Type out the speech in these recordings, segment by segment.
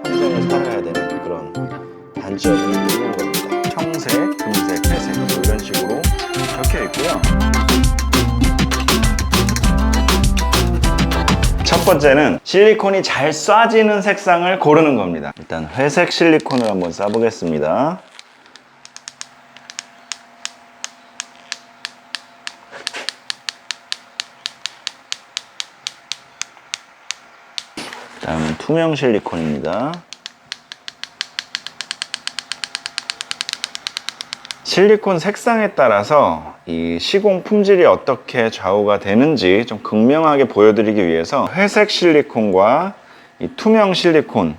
평생을 살아야 되는 그런 단점이 있는 겁니다. 청색, 금색, 회색 이런 식으로 적혀 있고요. 첫 번째는 실리콘이 잘 쏴지는 색상을 고르는 겁니다. 일단 회색 실리콘을 한번 쏴보겠습니다. 다음은 투명 실리콘입니다. 실리콘 색상에 따라서 이 시공 품질이 어떻게 좌우가 되는지 좀 극명하게 보여드리기 위해서 회색 실리콘과 이 투명 실리콘을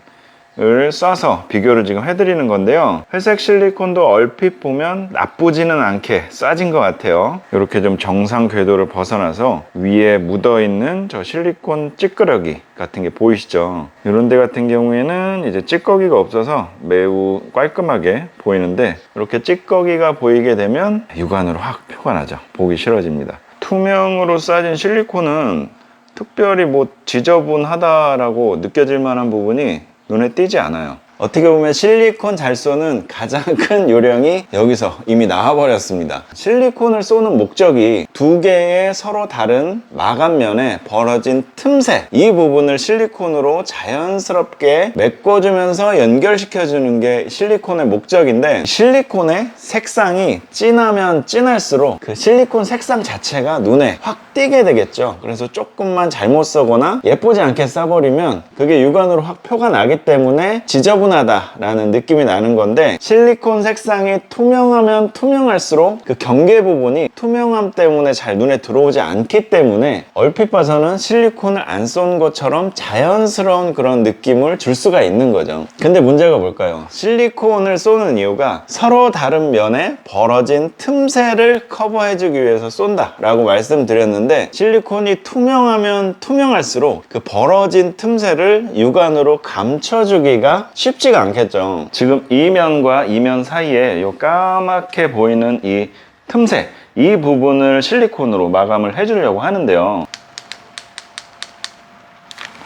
쏴서 비교를 지금 해드리는 건데요. 회색 실리콘도 얼핏 보면 나쁘지는 않게 쏴진 것 같아요. 이렇게 좀 정상 궤도를 벗어나서 위에 묻어있는 저 실리콘 찌끄러기 같은 게 보이시죠? 이런 데 같은 경우에는 이제 찌꺼기가 없어서 매우 깔끔하게 보이는데, 이렇게 찌꺼기가 보이게 되면 육안으로 확 표가 나죠. 보기 싫어집니다. 투명으로 쏴진 실리콘은 특별히 뭐 지저분하다라고 느껴질 만한 부분이 눈에 띄지 않아요. 어떻게 보면 실리콘 잘 쏘는 가장 큰 요령이 여기서 이미 나와버렸습니다. 실리콘을 쏘는 목적이 두 개의 서로 다른 마감면에 벌어진 틈새, 이 부분을 실리콘으로 자연스럽게 메꿔주면서 연결시켜주는 게 실리콘의 목적인데, 실리콘의 색상이 진하면 진할수록 그 실리콘 색상 자체가 눈에 확 띄게 되겠죠. 그래서 조금만 잘못 써거나 예쁘지 않게 써버리면 그게 육안으로 확 표가 나기 때문에 지저분하다라는 느낌이 나는 건데, 실리콘 색상이 투명하면 투명할수록 그 경계 부분이 투명함 때문에 잘 눈에 들어오지 않기 때문에 얼핏 봐서는 실리콘을 안 쏜 것처럼 자연스러운 그런 느낌을 줄 수가 있는 거죠. 근데 문제가 뭘까요? 실리콘을 쏘는 이유가 서로 다른 면에 벌어진 틈새를 커버해주기 위해서 쏜다 라고 말씀드렸는데, 실리콘이 투명하면 투명할수록 그 벌어진 틈새를 육안으로 감춰주기가 쉽지가 않겠죠. 지금 이 면과 이 면 사이에 이 까맣게 보이는 이 틈새, 이 부분을 실리콘으로 마감을 해주려고 하는데요.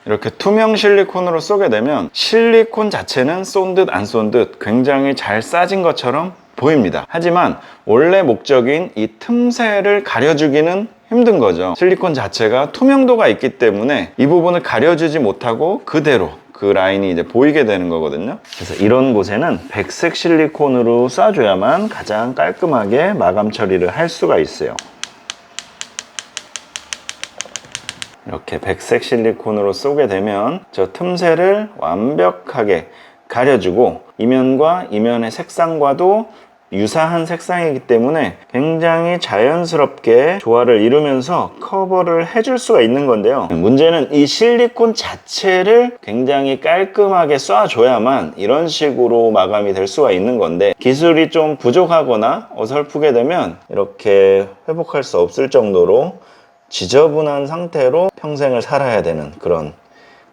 이렇게 투명 실리콘으로 쏘게 되면 실리콘 자체는 쏜 듯 안 쏜 듯 굉장히 잘 싸진 것처럼 보입니다. 하지만 원래 목적인 이 틈새를 가려주기는 힘든 거죠. 실리콘 자체가 투명도가 있기 때문에 이 부분을 가려주지 못하고 그대로 그 라인이 이제 보이게 되는 거거든요. 그래서 이런 곳에는 백색 실리콘으로 쏴줘야만 가장 깔끔하게 마감 처리를 할 수가 있어요. 이렇게 백색 실리콘으로 쏘게 되면 저 틈새를 완벽하게 가려주고, 이면과 이면의 색상과도 유사한 색상이기 때문에 굉장히 자연스럽게 조화를 이루면서 커버를 해줄 수가 있는 건데요. 문제는 이 실리콘 자체를 굉장히 깔끔하게 쏴줘야만 이런 식으로 마감이 될 수가 있는 건데, 기술이 좀 부족하거나 어설프게 되면 이렇게 회복할 수 없을 정도로 지저분한 상태로 평생을 살아야 되는 그런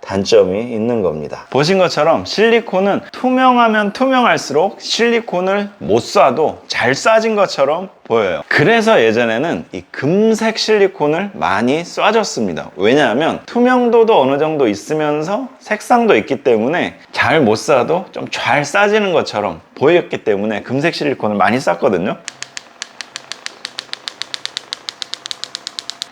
단점이 있는 겁니다. 보신 것처럼 실리콘은 투명하면 투명할수록 실리콘을 못 쏴도 잘 쏴진 것처럼 보여요. 그래서 예전에는 이 금색 실리콘을 많이 쏴줬습니다. 왜냐하면 투명도도 어느 정도 있으면서 색상도 있기 때문에 잘 못 쏴도 좀 잘 쏴지는 것처럼 보였기 때문에 금색 실리콘을 많이 쐈거든요.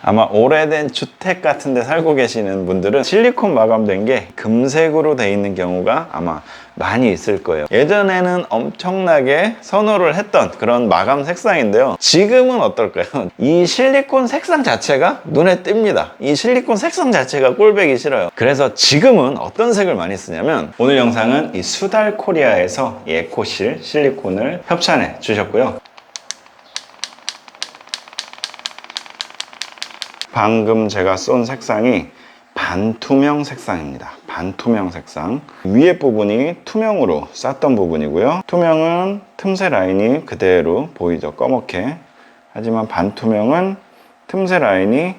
아마 오래된 주택 같은 데 살고 계시는 분들은 실리콘 마감된 게 금색으로 돼 있는 경우가 아마 많이 있을 거예요. 예전에는 엄청나게 선호를 했던 그런 마감 색상인데요. 지금은 어떨까요? 이 실리콘 색상 자체가 눈에 띕니다. 이 실리콘 색상 자체가 꼴보기 싫어요. 그래서 지금은 어떤 색을 많이 쓰냐면, 오늘 영상은 이 수달코리아에서 이 에코실 실리콘을 협찬해 주셨고요. 방금 제가 쏜 색상이 반투명 색상입니다. 반투명 색상. 위에 부분이 투명으로 쌌던 부분이고요. 투명은 틈새 라인이 그대로 보이죠, 검게. 하지만 반투명은 틈새 라인이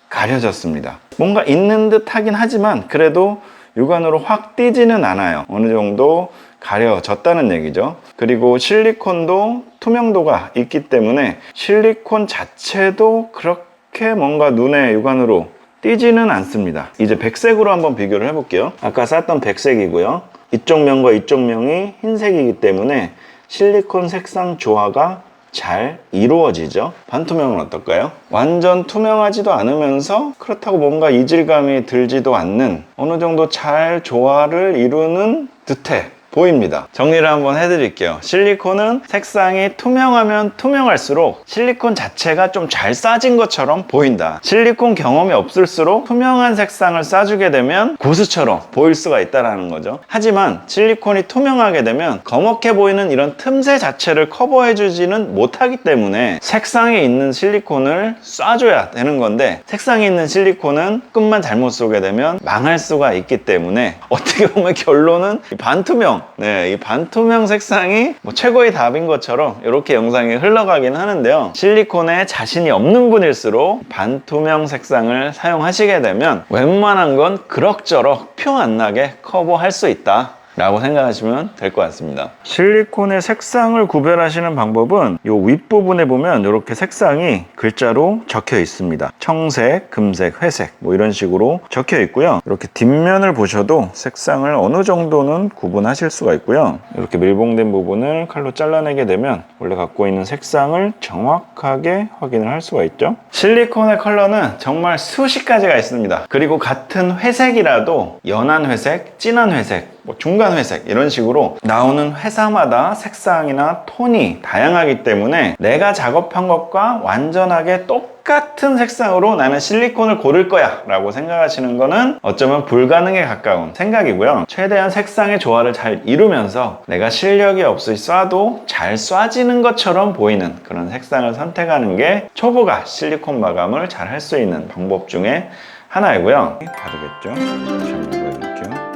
가려졌습니다. 뭔가 있는 듯 하긴 하지만 그래도 육안으로 확 띄지는 않아요. 어느 정도 가려졌다는 얘기죠. 그리고 실리콘도 투명도가 있기 때문에 실리콘 자체도 그렇게 뭔가 눈에 육안으로 띄지는 않습니다. 이제 백색으로 한번 비교를 해볼게요. 아까 쌌던 백색이고요. 이쪽 면과 이쪽 면이 흰색이기 때문에 실리콘 색상 조화가 잘 이루어지죠. 반투명은 어떨까요? 완전 투명하지도 않으면서 그렇다고 뭔가 이질감이 들지도 않는 어느 정도 잘 조화를 이루는 듯해 보입니다. 정리를 한번 해드릴게요. 실리콘은 색상이 투명하면 투명할수록 실리콘 자체가 좀 잘 싸진 것처럼 보인다. 실리콘 경험이 없을수록 투명한 색상을 싸주게 되면 고수처럼 보일 수가 있다는 거죠. 하지만 실리콘이 투명하게 되면 검게 보이는 이런 틈새 자체를 커버해주지는 못하기 때문에 색상이 있는 실리콘을 쏴줘야 되는 건데, 색상이 있는 실리콘은 조금만 잘못 쏘게 되면 망할 수가 있기 때문에 어떻게 보면 결론은 반투명, 이 반투명 색상이 최고의 답인 것처럼 이렇게 영상이 흘러가긴 하는데요. 실리콘에 자신이 없는 분일수록 반투명 색상을 사용하시게 되면 웬만한 건 그럭저럭 표 안 나게 커버할 수 있다 라고 생각하시면 될 것 같습니다. 실리콘의 색상을 구별하시는 방법은 이 윗부분에 보면 이렇게 색상이 글자로 적혀 있습니다. 청색, 금색, 회색 이런 식으로 적혀 있고요. 이렇게 뒷면을 보셔도 색상을 어느 정도는 구분하실 수가 있고요. 이렇게 밀봉된 부분을 칼로 잘라내게 되면 원래 갖고 있는 색상을 정확하게 확인을 할 수가 있죠. 실리콘의 컬러는 정말 수십 가지가 있습니다. 그리고 같은 회색이라도 연한 회색, 진한 회색, 중간 회색 이런 식으로 나오는 회사마다 색상이나 톤이 다양하기 때문에 내가 작업한 것과 완전하게 똑같은 색상으로 나는 실리콘을 고를 거야 라고 생각하시는 거는 어쩌면 불가능에 가까운 생각이고요. 최대한 색상의 조화를 잘 이루면서 내가 실력이 없이 쏴도 잘 쏴지는 것처럼 보이는 그런 색상을 선택하는 게 초보가 실리콘 마감을 잘 할 수 있는 방법 중에 하나이고요. 다르겠죠? 다시 한번 보여드릴게요.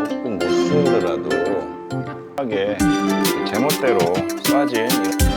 조금 못 쓰더라도 하게 제멋대로 쏴진